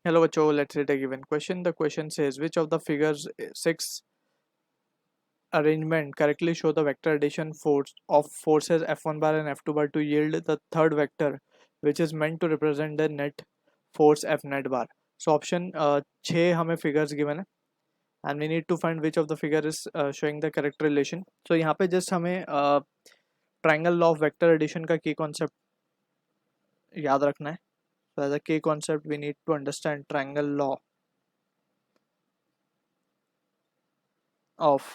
Hello बच्चों, let's read a given question. The question says which of the figures 6 arrangement correctly show the vector addition force of forces F1 bar and F2 bar to yield the third vector which is meant to represent the net force F net bar. So option 6 हमें figures given है and we need to find which of the figure is showing the correct relation. So यहाँ पे just हमें triangle law of vector addition का key concept याद रखना है. So as a key concept we need to understand triangle law of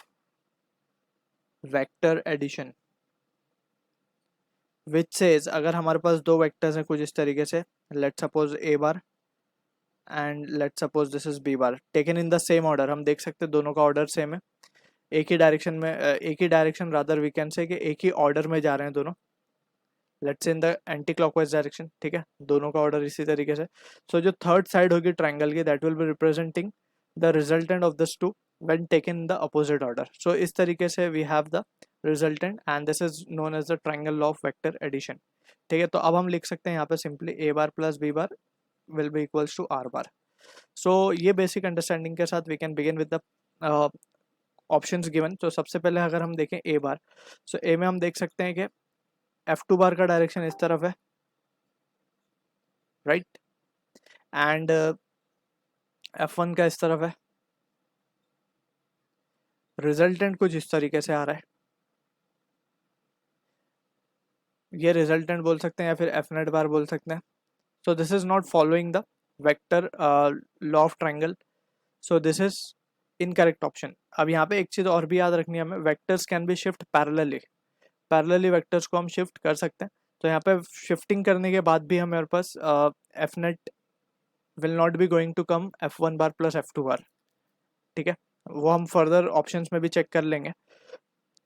vector addition which says अगर हमारे पास दो वेक्टर्स हैं कुछ इस तरीके से, let suppose A bar and let suppose this is B bar taken in the same order. हम देख सकते हैं दोनों का ऑर्डर सेम है, एक ही डायरेक्शन में, एक ही direction rather we can say कि एक ही ऑर्डर में जा रहे हैं दोनों. Let's in the anti clockwise direction. ठीक है, दोनों का ऑर्डर इसी तरीके से. सो जो थर्ड साइड होगी ट्राइंगल की that will be representing the resultant of this two when taken in the opposite order. So इस तरीके से we have the resultant and this is known as the triangle law of vector addition. ठीक है, तो अब हम लिख सकते हैं यहाँ पे simply a bar plus b bar will be equals to r bar. So ये basic understanding के साथ we can begin with the options given. तो सबसे पहले अगर हम देखें a bar, so a में हम देख सकते हैं कि f2 bar का डायरेक्शन इस तरफ है, राइट, एंड f1 का इस तरफ है. रिजल्टेंट कुछ इस तरीके से आ रहा है, ये रिजल्टेंट बोल सकते हैं या फिर एफ नेट बार बोल सकते हैं. So this is not following the vector law of triangle, so this is incorrect option. अब यहाँ पे एक चीज़ और भी याद रखनी है हमें, vectors can be shift parallelly vectors को हम शिफ्ट कर सकते हैं. तो यहाँ पे शिफ्टिंग करने के बाद भी हमारे पास F net will not be going to come F one bar plus F two bar. ठीक है, वो हम फर्दर ऑप्शंस में भी चेक कर लेंगे.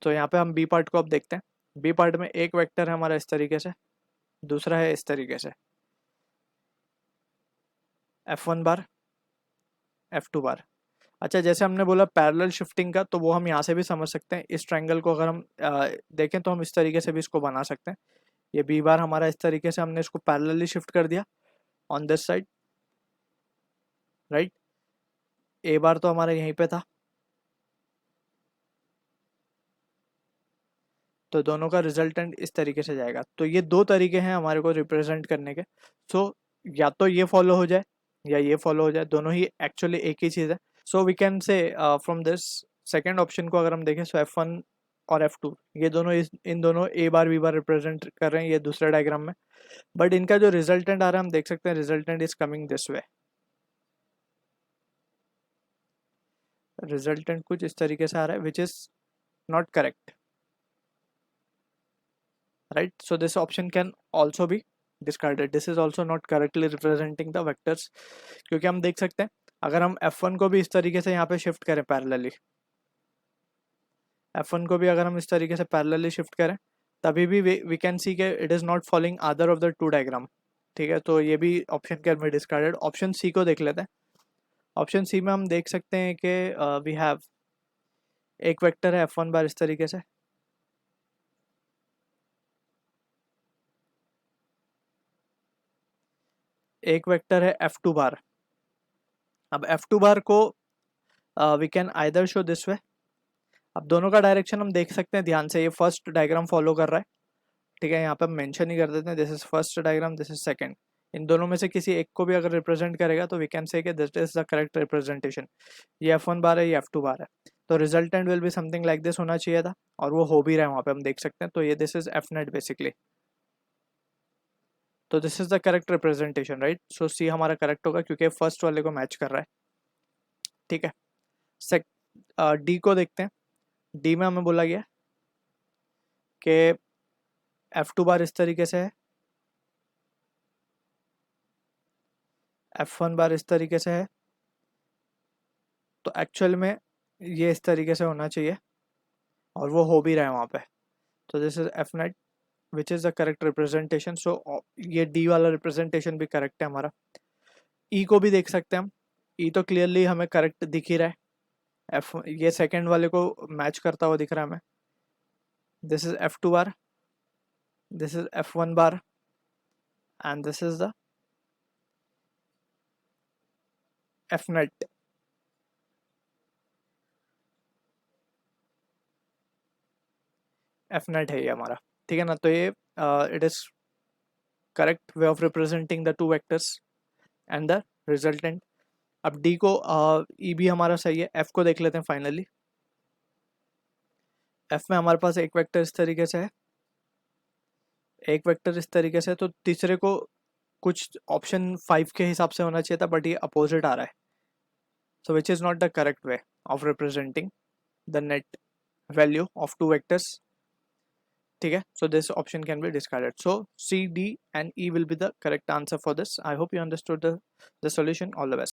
तो यहाँ पे हम बी पार्ट को अब देखते हैं. बी पार्ट में एक वेक्टर है हमारा इस तरीके से, दूसरा है इस तरीके से F1 बार F2 बार. अच्छा, जैसे हमने बोला पैरेलल शिफ्टिंग का, तो वो हम यहाँ से भी समझ सकते हैं. इस ट्रायंगल को अगर हम देखें तो हम इस तरीके से भी इसको बना सकते हैं. ये बी बार हमारा इस तरीके से हमने इसको पैरेलली शिफ्ट कर दिया ऑन दिस साइड, राइट. ए बार तो हमारा यहीं पे था, तो दोनों का रिजल्टेंट इस तरीके से जाएगा. तो ये दो तरीके हैं हमारे को रिप्रेजेंट करने के. सो या तो ये फॉलो हो जाए या ये फॉलो हो जाए, दोनों ही एक्चुअली एक ही चीज़ है. So we can say from this second option को अगर हम देखें, सो F1 और F2 ये दोनों इन दोनों ए बार बी बार रिप्रेजेंट कर रहे हैं ये दूसरे डायग्राम में. बट इनका जो रिजल्टेंट आ रहा है हम देख सकते हैं resultant is coming this way. Resultant कुछ इस तरीके से आ रहा है विच is not correct, right. So this option can also be discarded. This is also not correctly representing the vectors, क्योंकि हम देख सकते हैं अगर हम F1 को भी इस तरीके से यहाँ पे शिफ्ट करें पैरेलली, F1 को भी अगर हम इस तरीके से पैरेलली शिफ्ट करें तभी भी वी कैन सी के it is not following other of the two diagram. ठीक है, तो ये भी option can be discarded. Option C को देख लेते हैं. ऑप्शन सी में हम देख सकते हैं कि वी हैव एक वेक्टर है F1 बार इस तरीके से, एक वेक्टर है F2 बार. अब F2 बार को we can either show this way. अब दोनों का डायरेक्शन हम देख सकते हैं ध्यान से, ये फर्स्ट डायग्राम फॉलो कर रहा है. ठीक है, यहाँ पे हम मेंशन ही कर देते हैं this is first diagram, this is second. इन दोनों में से किसी एक को भी अगर रिप्रेजेंट करेगा तो we can say this is the correct representation. ये F1 बार है, ये F2 बार है. तो resultant will be something like this होना चाहिए था, और वो हो भी रहा है वहाँ पे हम देख सकते हैं. तो ये this is F net basically. तो this is the correct representation, right. So C हमारा करेक्ट होगा क्योंकि फर्स्ट वाले को मैच कर रहा है. ठीक है, डी को देखते हैं. डी में हमें बोला गया कि F2 बार इस तरीके से है, F1 बार इस तरीके से है. तो एक्चुअल में ये इस तरीके से होना चाहिए और वो हो भी रहा है वहाँ पे. तो this is F net which is the correct representation. So ये डी वाला रिप्रेजेंटेशन भी करेक्ट है हमारा. ई को भी देख सकते हैं हम. ई तो क्लियरली हमें करेक्ट दिख ही रहा है, एफ ये सेकेंड वाले को मैच करता हुआ दिख रहा है हमें. This is F2 bar, this is F1 bar, and this is the F net. F net है ये हमारा, ठीक है ना। तो ये it is correct way of representing the two vectors and the resultant. अब डी को ई भी हमारा सही है। एफ को देख लेते हैं फाइनली। एफ में हमारे पास एक वेक्टर इस तरीके से है, एक वेक्टर इस तरीके से, तो तीसरे को कुछ ऑप्शन 5 के हिसाब से होना चाहिए था, बट ये अपोजिट आ रहा है। So which is not the correct way of representing the net value of two vectors, ठीक है। So this option can be discarded. So C D and E will be the correct answer for this. I hope you understood the solution. All the best.